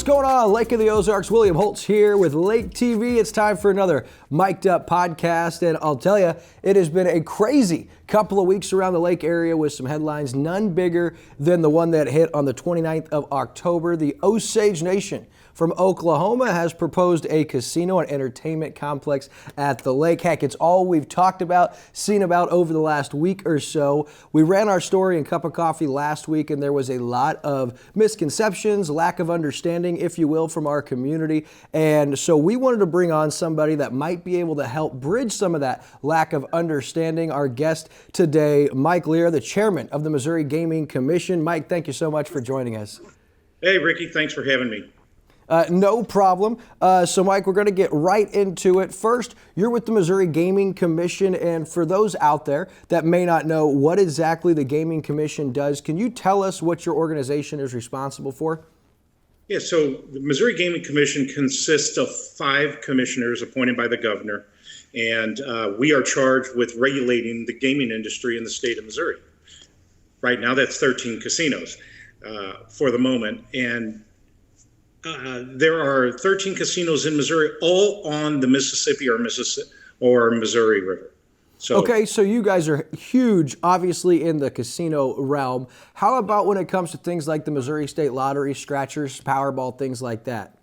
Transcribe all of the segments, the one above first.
going on? Lake of the Ozarks, William Holtz here with Lake TV. It's time for another Mic'd Up podcast, and I'll tell you, it has been a crazy couple of weeks around the lake area with some headlines, none bigger than the one that hit on the 29th of October. The Osage Nation from Oklahoma has proposed a casino and entertainment complex at the lake. Heck, it's all we've talked about, seen about over the last week or so. We ran our story in Cup of Coffee last week, and there was a lot of misconceptions, lack of understanding, if you will, from our community. And so we wanted to bring on somebody that might be able to help bridge some of that lack of understanding. Our guest today, Mike Leara, the chairman of the Missouri Gaming Commission. Mike, thank you so much for joining us. Hey, Ricky, thanks for having me. No problem. So, Mike, we're going to get right into it. First, you're with the Missouri Gaming Commission, and for those out there that may not know what exactly the Gaming Commission does, can you tell us what your organization is responsible for? Yeah, so the Missouri Gaming Commission consists of 5 commissioners appointed by the governor, and we are charged with regulating the gaming industry in the state of Missouri. Right now, that's 13 casinos for the moment, and there are 13 casinos in Missouri, all on the Mississippi or Missouri River. So, okay, so you guys are huge, obviously, in the casino realm. How about when it comes to things like the Missouri State Lottery, scratchers, Powerball, things like that?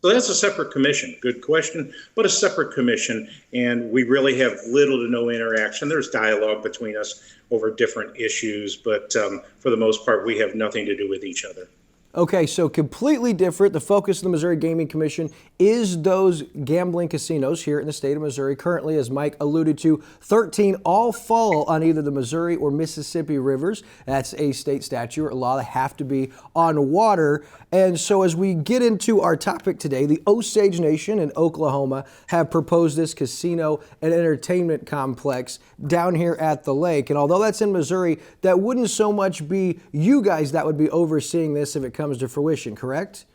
So that's a separate commission. Good question, but a separate commission, and we really have little to no interaction. There's dialogue between us over different issues, but for the most part, we have nothing to do with each other. Okay, so completely different. The focus of the Missouri Gaming Commission is those gambling casinos here in the state of Missouri. Currently, as Mike alluded to, 13 all fall on either the Missouri or Mississippi rivers. That's a state statute or a law that have to be on water. And so as we get into our topic today, the Osage Nation in Oklahoma have proposed this casino and entertainment complex down here at the lake. And although that's in Missouri, that wouldn't so much be you guys that would be overseeing this if it comes to fruition, correct?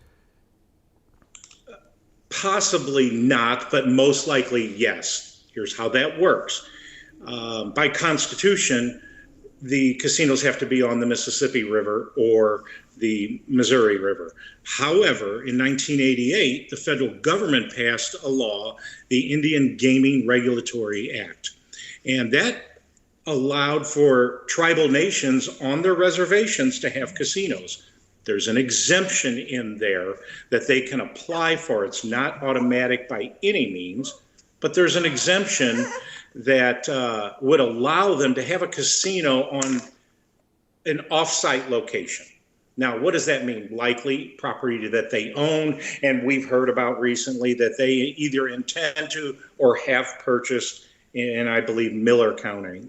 Possibly not, but most likely yes. Here's how that works. By Constitution, the casinos have to be on the Mississippi River or the Missouri River. However, in 1988, the federal government passed a law, the Indian Gaming Regulatory Act, and that allowed for tribal nations on their reservations to have casinos. There's an exemption in there that they can apply for. It's not automatic by any means, but there's an exemption that would allow them to have a casino on an off-site location. Now, what does that mean? Likely property that they own, and we've heard about recently that they either intend to or have purchased in, I believe, Miller County.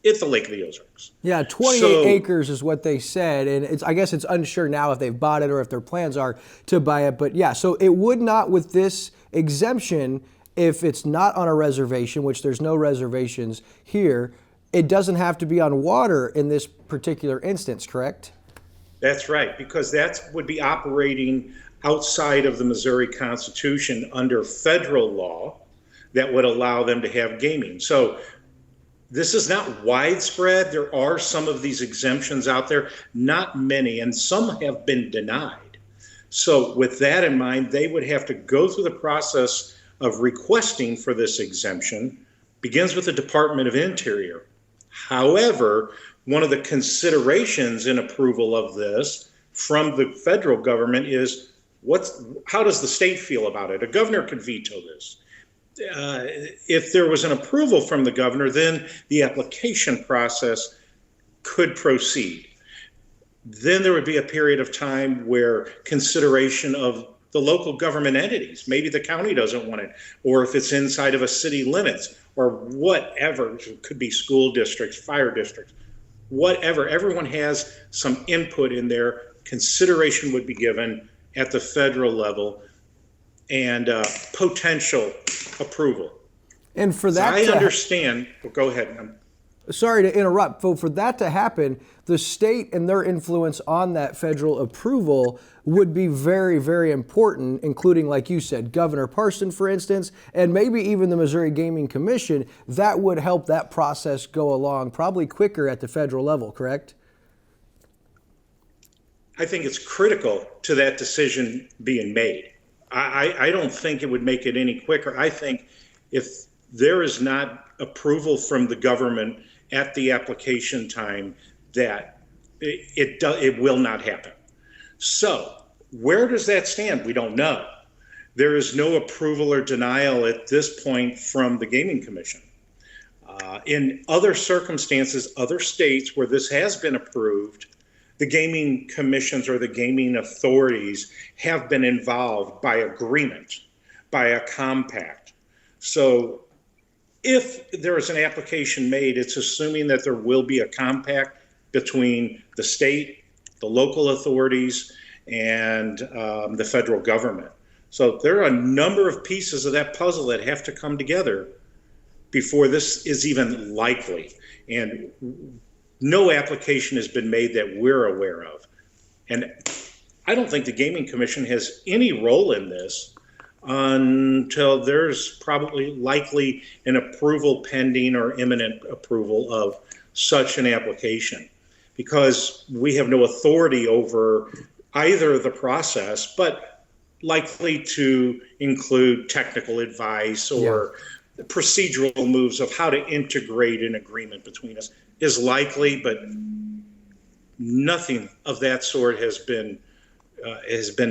It's the Lake of the Ozarks. Yeah, 28 acres is what they said, and I guess it's unsure now if they've bought it or if their plans are to buy it. But yeah, so it would not, with this exemption, if it's not on a reservation, which there's no reservations here, it doesn't have to be on water in this particular instance, correct? That's right, because that would be operating outside of the Missouri Constitution under federal law that would allow them to have gaming. So this is not widespread. There are some of these exemptions out there, not many, and some have been denied. So with that in mind, they would have to go through the process of requesting for this exemption. Begins with the Department of Interior. However, one of the considerations in approval of this from the federal government is how does the state feel about it? A governor could veto this. If there was an approval from the governor, then the application process could proceed. Then there would be a period of time where consideration of the local government entities, maybe the county doesn't want it, or if it's inside of a city limits, or whatever, it could be school districts, fire districts, whatever. Everyone has some input in there. Consideration would be given at the federal level and potential approval. And for that, so I understand. Well, go ahead. Sorry to interrupt. For that to happen, the state and their influence on that federal approval would be very, very important, including, like you said, Governor Parson, for instance, and maybe even the Missouri Gaming Commission. That would help that process go along probably quicker at the federal level, correct? I think it's critical to that decision being made. I don't think it would make it any quicker. I think if there is not approval from the government at the application time, that it will not happen. So where does that stand? We don't know. There is no approval or denial at this point from the Gaming Commission. In other circumstances, other states where this has been approved, the gaming commissions or the gaming authorities have been involved by agreement, by a compact. So if there is an application made, it's assuming that there will be a compact between the state, the local authorities, and the federal government. So there are a number of pieces of that puzzle that have to come together before this is even likely. And no application has been made that we're aware of. And I don't think the Gaming Commission has any role in this until there's probably likely an approval pending or imminent approval of such an application, because we have no authority over either the process, but likely to include technical advice or procedural moves of how to integrate an agreement between us is likely, but nothing of that sort has been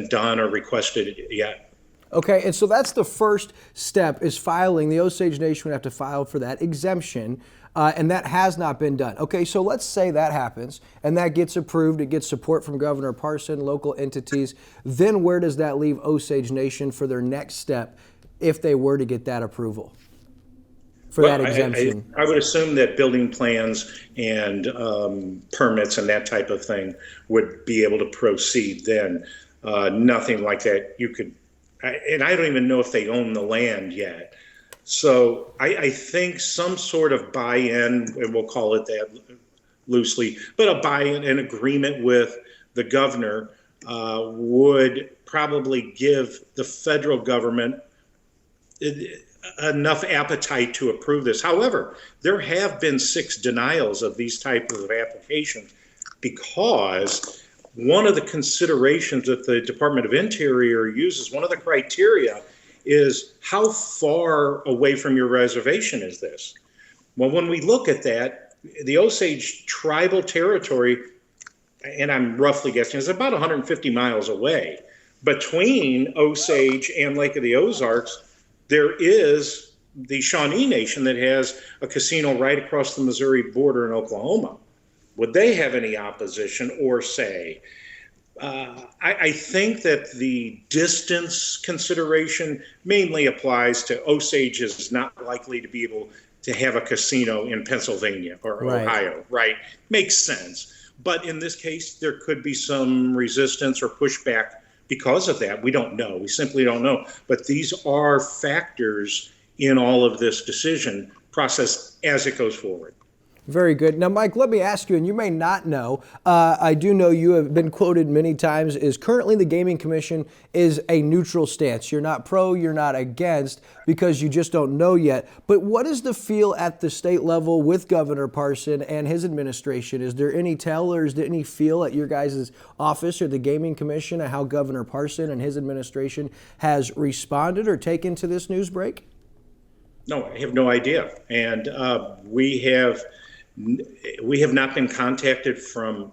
done or requested yet. Okay, and so that's the first step, is filing. The Osage Nation would have to file for that exemption, and that has not been done. Okay, so let's say that happens, and that gets approved. It gets support from Governor Parson, local entities. Then where does that leave Osage Nation for their next step if they were to get that approval for that exemption? I would assume that building plans and permits and that type of thing would be able to proceed then. Nothing like that you could, and I don't even know if they own the land yet. So I think some sort of buy-in, and we'll call it that loosely, but a buy-in, an agreement with the governor would probably give the federal government enough appetite to approve this. However, there have been 6 denials of these types of applications because one of the considerations that the Department of Interior uses, one of the criteria, is how far away from your reservation is this? Well, when we look at that, the Osage tribal territory, and I'm roughly guessing, is about 150 miles away. Between Osage and Lake of the Ozarks, there is the Shawnee Nation that has a casino right across the Missouri border in Oklahoma. Would they have any opposition or say? I think that the distance consideration mainly applies to Osage is not likely to be able to have a casino in Pennsylvania or Ohio, right? Makes sense. But in this case, there could be some resistance or pushback because of that. We don't know. We simply don't know. But these are factors in all of this decision process as it goes forward. Very good. Now, Mike, let me ask you, and you may not know, I do know you have been quoted many times, is currently the Gaming Commission is a neutral stance. You're not pro, you're not against, because you just don't know yet. But what is the feel at the state level with Governor Parson and his administration? Is there any tell or is there any feel at your guys' office or the Gaming Commission of how Governor Parson and his administration has responded or taken to this news break? No, I have no idea. And we have not been contacted from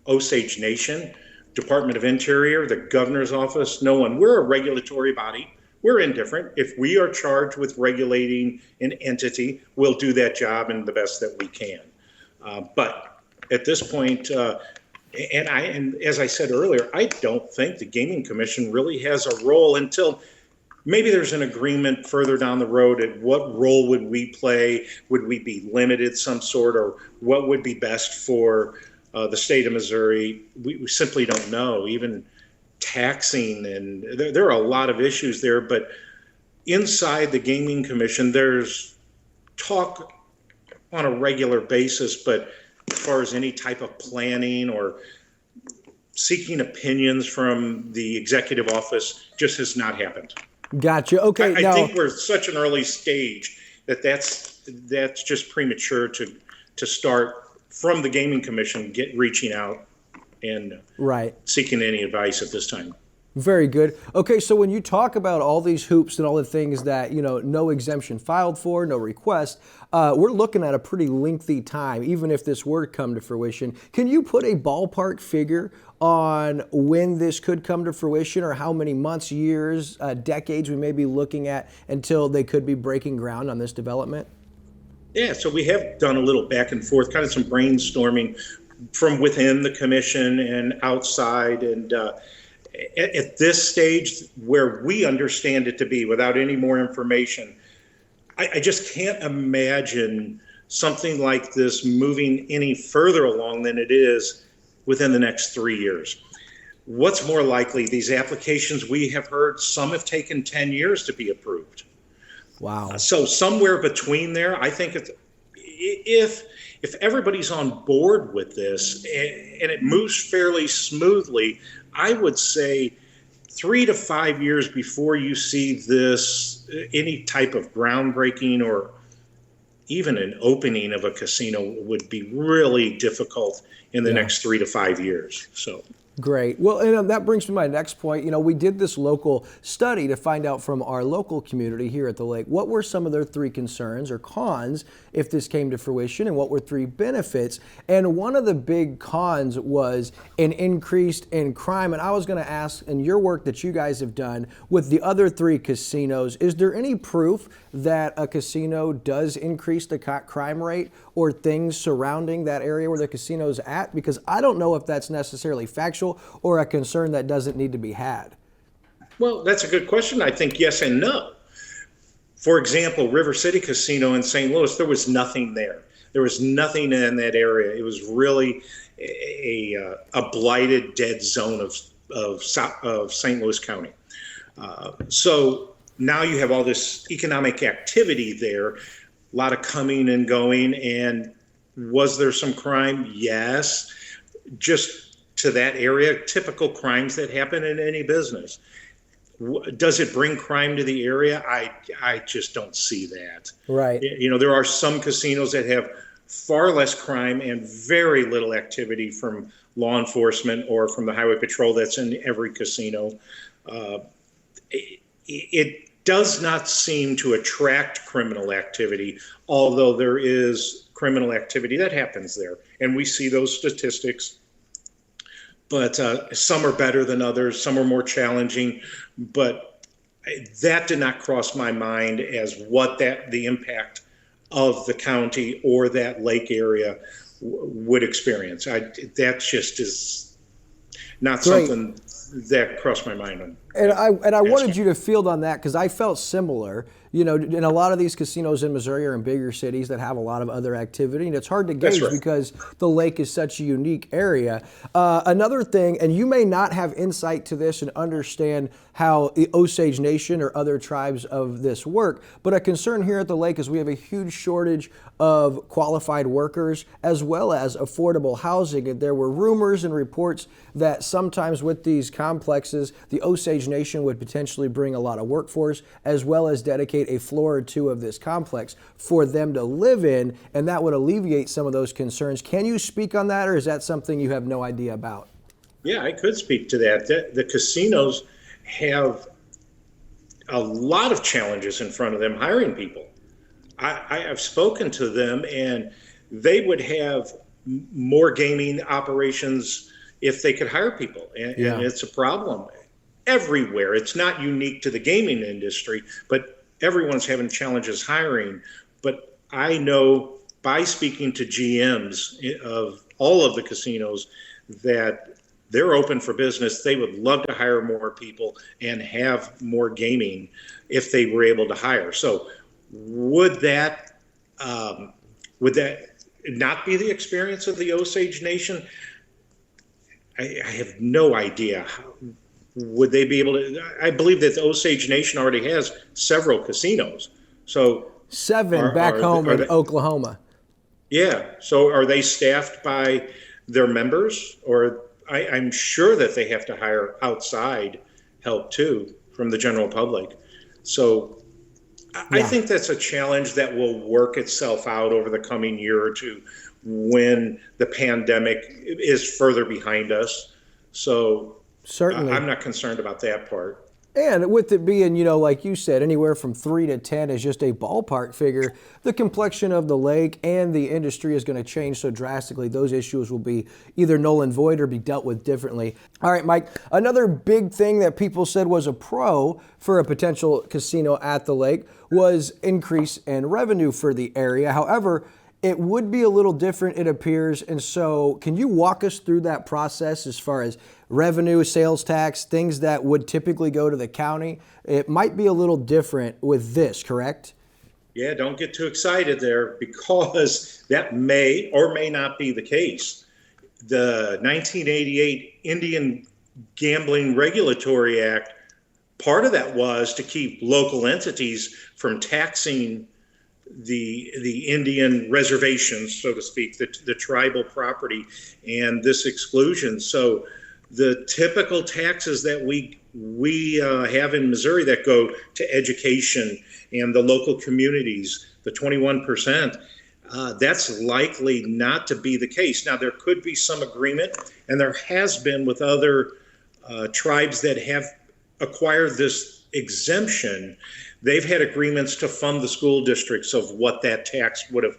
Osage Nation, Department of Interior, the governor's office, no one. We're a regulatory body. We're indifferent. If we are charged with regulating an entity, we'll do that job in the best that we can. But at this point, and as I said earlier, I don't think the Gaming Commission really has a role until maybe there's an agreement further down the road at what role would we play? Would we be limited some sort, or what would be best for the state of Missouri? We simply don't know. Even taxing, and there are a lot of issues there. But inside the Gaming Commission, there's talk on a regular basis, but as far as any type of planning or seeking opinions from the executive office just has not happened. Gotcha. Okay. I think we're at such an early stage that's just premature to start from the Gaming Commission reaching out. and Right. seeking any advice at this time. Very good. Okay, so when you talk about all these hoops and all the things that, no exemption filed for, no request, we're looking at a pretty lengthy time, even if this were to come to fruition. Can you put a ballpark figure on when this could come to fruition, or how many months, years, decades we may be looking at until they could be breaking ground on this development? Yeah, so we have done a little back and forth, kind of some brainstorming from within the commission and outside, and at this stage, where we understand it to be, without any more information, I just can't imagine something like this moving any further along than it is within the next 3 years. What's more likely, these applications, we have heard some have taken 10 years to be approved. Wow. So somewhere between there, I think if everybody's on board with this and it moves fairly smoothly, I would say 3 to 5 years before you see this, any type of groundbreaking or even an opening of a casino would be really difficult in the next 3 to 5 years. So. Great. Well, and that brings me to my next point. We did this local study to find out from our local community here at the lake, what were some of their 3 concerns or cons if this came to fruition, and what were 3 benefits. And one of the big cons was an increase in crime. And I was going to ask, in your work that you guys have done with the other 3 casinos, is there any proof that a casino does increase the crime rate or things surrounding that area where the casino's at? Because I don't know if that's necessarily factual or a concern that doesn't need to be had. Well, that's a good question. I think yes and no. For example, River City Casino in St. Louis, there was nothing there. There was nothing in that area. It was really a blighted, dead zone of St. Louis County. So now you have all this economic activity there, a lot of coming and going. And was there some crime? Yes. Just to that area, typical crimes that happen in any business. Does it bring crime to the area? I just don't see that. Right. There are some casinos that have far less crime and very little activity from law enforcement or from the highway patrol that's in every casino. It does not seem to attract criminal activity, although there is criminal activity that happens there. And we see those statistics. But some are better than others, some are more challenging. But that did not cross my mind as what the impact of the county or that lake area would experience. That just is not Great. Something that crossed my mind on. And I wanted you to field on that, because I felt similar. In a lot of these casinos in Missouri are in bigger cities that have a lot of other activity, and it's hard to gauge because the lake is such a unique area. Another thing, and you may not have insight to this and understand how the Osage Nation or other tribes of this work, but a concern here at the lake is we have a huge shortage of qualified workers as well as affordable housing. And there were rumors and reports that sometimes with these complexes, the Osage Nation would potentially bring a lot of workforce as well as dedicate a floor or 2 of this complex for them to live in, and that would alleviate some of those concerns. Can you speak on that, or is that something you have no idea about? Yeah, I could speak to that. The casinos have a lot of challenges in front of them hiring people. I have spoken to them, and they would have more gaming operations if they could hire people, and it's a problem everywhere. It's not unique to the gaming industry, but everyone's having challenges hiring. But I know by speaking to GMs of all of the casinos that they're open for business. They would love to hire more people and have more gaming if they were able to hire. So would that not be the experience of the Osage Nation? I have no idea. Would they be able to? I believe that the Osage Nation already has several casinos. So 7 back home in Oklahoma. Yeah. So are they staffed by their members, or I'm sure that they have to hire outside help too from the general public. So I think that's a challenge that will work itself out over the coming year or two, when the pandemic is further behind us. So Certainly. I'm not concerned about that part. And with it being, like you said, anywhere from 3 to 10 is just a ballpark figure, the complexion of the lake and the industry is going to change so drastically. Those issues will be either null and void or be dealt with differently. All right, Mike, another big thing that people said was a pro for a potential casino at the lake was increase in revenue for the area. However, it would be a little different, it appears. And so can you walk us through that process as far as revenue, sales tax, things that would typically go to the county? It might be a little different with this, correct? Yeah, don't get too excited there, because that may or may not be the case. The 1988 Indian Gambling Regulatory Act, part of that was to keep local entities from taxing the Indian reservations, so to speak, the tribal property, and this exclusion. So the typical taxes that we have in Missouri that go to education and the local communities, the 21%, that's likely not to be the case. Now, there could be some agreement, and there has been with other tribes that have acquired this exemption. They've had agreements to fund the school districts of what that tax would have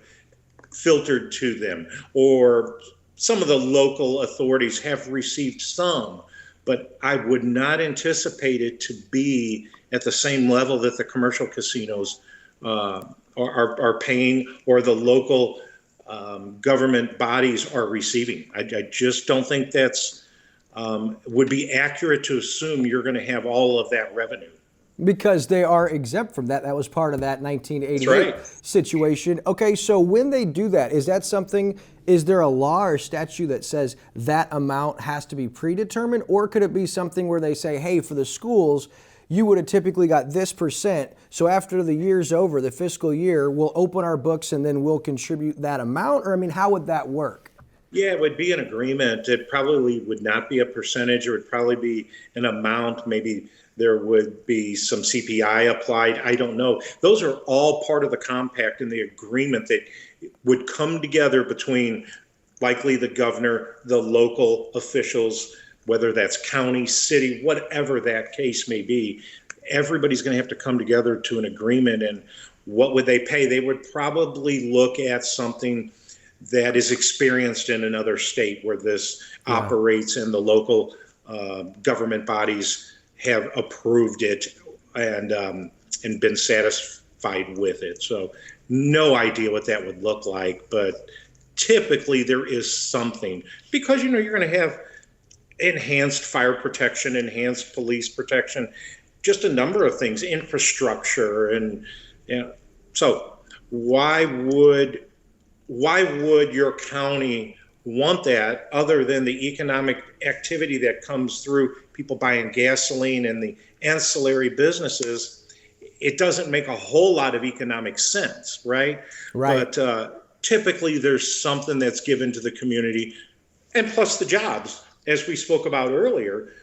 filtered to them, or some of the local authorities have received some, but I would not anticipate it to be at the same level that the commercial casinos are paying, or the local government bodies are receiving. I just don't think that's would be accurate to assume you're going to have all of that revenue. Because they are exempt from that. That was part of that 1988 right. situation. Okay, so when they do that, is there a law or statute that says that amount has to be predetermined? Or could it be something where they say, hey, for the schools, you would have typically got this %. So after the year's over, the fiscal year, we'll open our books and then we'll contribute that amount? Or, how would that work? Yeah, it would be an agreement. It probably would not be a percentage. It would probably be an amount. Maybe there would be some CPI applied. I don't know. Those are all part of the compact and the agreement that would come together between likely the governor, the local officials, whether that's county, city, whatever that case may be. Everybody's going to have to come together to an agreement. And what would they pay? They would probably look at something that is experienced in another state where this operates, and the local government bodies have approved it and been satisfied with it. So no idea what that would look like, but typically there is something, because you're going to have enhanced fire protection, enhanced police protection, just a number of things, infrastructure, and so why would your county want that, other than the economic activity that comes through people buying gasoline and the ancillary businesses? It doesn't make a whole lot of economic sense, right? Right. But typically there's something that's given to the community, and plus the jobs, as we spoke about earlier.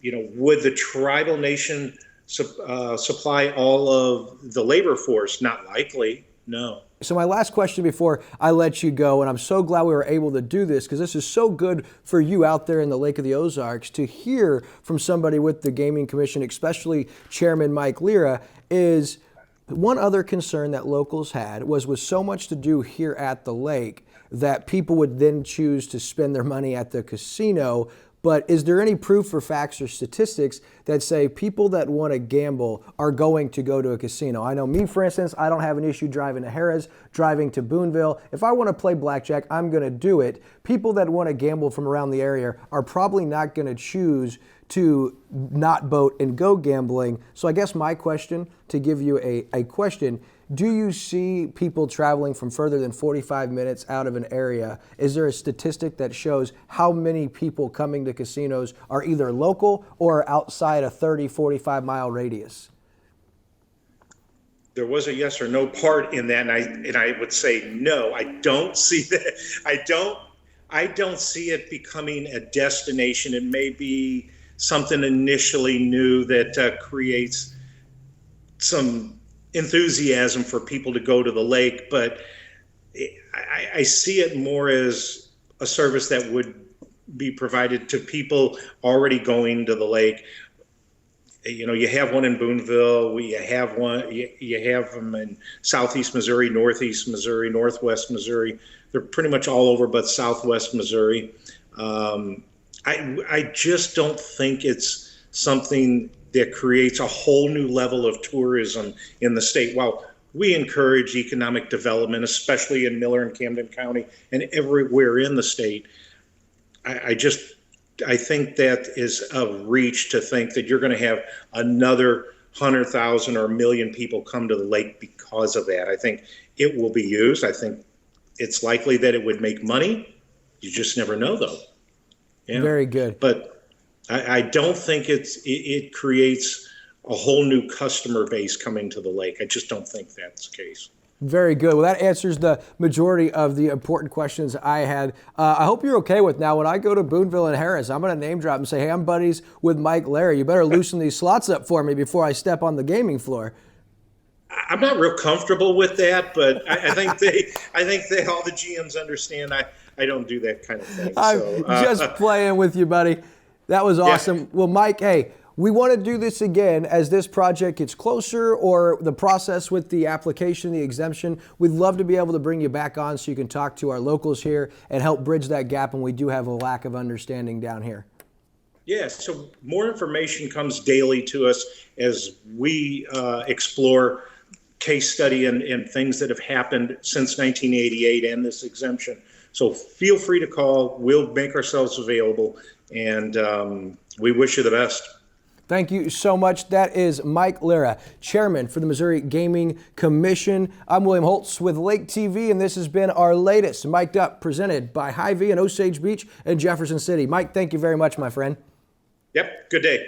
Would the tribal nation supply all of the labor force? Not likely, no. So my last question before I let you go, and I'm so glad we were able to do this, because this is so good for you out there in the Lake of the Ozarks to hear from somebody with the Gaming Commission, especially Chairman Mike Leara, is one other concern that locals had was with so much to do here at the lake that people would then choose to spend their money at the casino. But is there any proof or facts or statistics that say people that want to gamble are going to go to a casino? I know me, for instance, I don't have an issue driving to Harrah's, driving to Boonville. If I want to play blackjack, I'm going to do it. People that want to gamble from around the area are probably not going to choose to not boat and go gambling. So I guess my question, to give you a question, do you see people traveling from further than 45 minutes out of an area? Is there a statistic that shows how many people coming to casinos are either local or outside a 30, 45 mile radius? There was a yes or no part in that, and I would say no. I don't see that. I don't see it becoming a destination. It may be something initially new that creates some enthusiasm for people to go to the lake, but I see it more as a service that would be provided to people already going to the lake. You know, you have one in Boonville, you have them in southeast Missouri, northeast Missouri, northwest Missouri. They're pretty much all over but southwest Missouri. I just don't think it's something that creates a whole new level of tourism in the state. While we encourage economic development, especially in Miller and Camden County and everywhere in the state, I think that is a reach to think that you're going to have another 100,000 or 1 million people come to the lake because of that. I think it will be used. I think it's likely that it would make money. You just never know, though. Yeah. Very good. But I don't think it creates a whole new customer base coming to the lake. I just don't think that's the case. Very good. Well, that answers the majority of the important questions I had. I hope you're okay with now when I go to Boonville and Harris, I'm going to name drop and say, hey, I'm buddies with Mike Leara. You better loosen these slots up for me before I step on the gaming floor. I'm not real comfortable with that, but I think all the GMs understand I don't do that kind of thing. I'm just playing with you, buddy. That was awesome. Yeah. Well, Mike, hey, we want to do this again as this project gets closer or the process with the application, the exemption. We'd love to be able to bring you back on so you can talk to our locals here and help bridge that gap when we do have a lack of understanding down here. Yes, so more information comes daily to us as we explore case study and things that have happened since 1988 and this exemption. So feel free to call. We'll make ourselves available, and we wish you the best. Thank you so much. That is Mike Leara, Chairman for the Missouri Gaming Commission. I'm William Holtz with Lake TV, and this has been our latest Mic'd Up presented by Hy-Vee in Osage Beach and Jefferson City. Mike, thank you very much, my friend. Yep, good day.